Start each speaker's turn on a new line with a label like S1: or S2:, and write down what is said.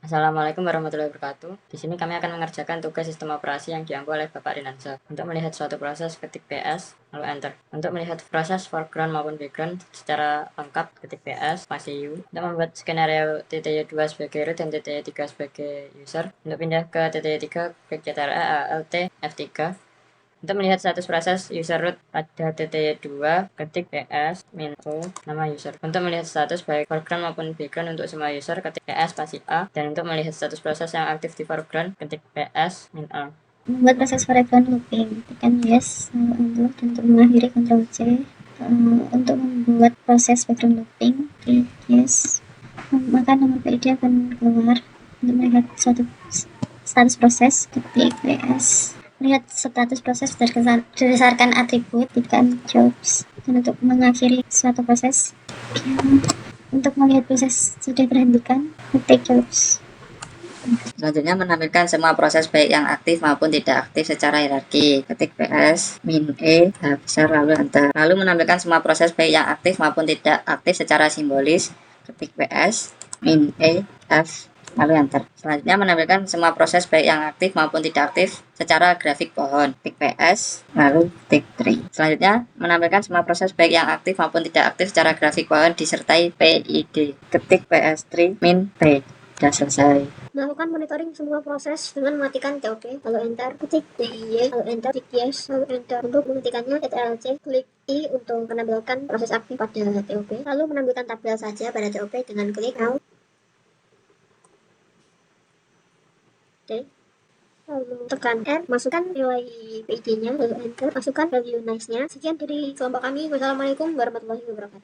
S1: Assalamualaikum warahmatullahi wabarakatuh. Di sini kami akan mengerjakan tugas sistem operasi yang diampu oleh Bapak Rinansa. Untuk melihat suatu proses, ketik PS, lalu Enter. Untuk melihat proses foreground maupun background secara lengkap, ketik PS, spasi U. Untuk membuat skenario TTY2 sebagai root dan TTY3 sebagai user. Untuk pindah ke TTY3, klik CTRL, ALT, F3. Untuk melihat status proses user root pada TTY2, ketik PS, min O, nama user. Untuk melihat status baik foreground maupun background untuk semua user, ketik PS, spasi A. Dan untuk melihat status proses yang aktif di foreground, ketik PS, min A.
S2: Membuat proses foreground looping, tekan yes, lalu untuk, dan untuk mengakhiri Ctrl C. Untuk membuat proses background looping, klik yes, maka nomor PID akan keluar. Untuk melihat suatu status proses, ketik PS. Melihat status proses berdasarkan atribut, tekan jobs. Dan untuk mengakhiri suatu proses, untuk melihat proses sudah berhentikan, ketik jobs.
S1: Selanjutnya menampilkan semua proses baik yang aktif maupun tidak aktif secara hierarki. Ketik PS, min E, H besar, lalu Enter. Lalu menampilkan semua proses baik yang aktif maupun tidak aktif secara simbolis. Ketik PS, min E, F, lalu Enter. Selanjutnya menampilkan semua proses baik yang aktif maupun tidak aktif secara grafik pohon. Ketik PS, lalu ketik tree. Selanjutnya menampilkan semua proses baik yang aktif maupun tidak aktif secara grafik pohon disertai PID. Ketik PS tree, min P. Sudah selesai.
S2: Melakukan monitoring semua proses dengan mematikan TOP, lalu enter, ketik DIY, lalu enter, klik yes, lalu enter. Untuk menghentikannya, CTRL-C, klik I untuk menampilkan proses aktif pada TOP, lalu menampilkan tabel saja pada TOP dengan klik Alt, D, lalu tekan R, masukkan nilai PID-nya, lalu enter, masukkan value nice-nya. Sekian dari kelompok kami. Wassalamualaikum warahmatullahi wabarakatuh.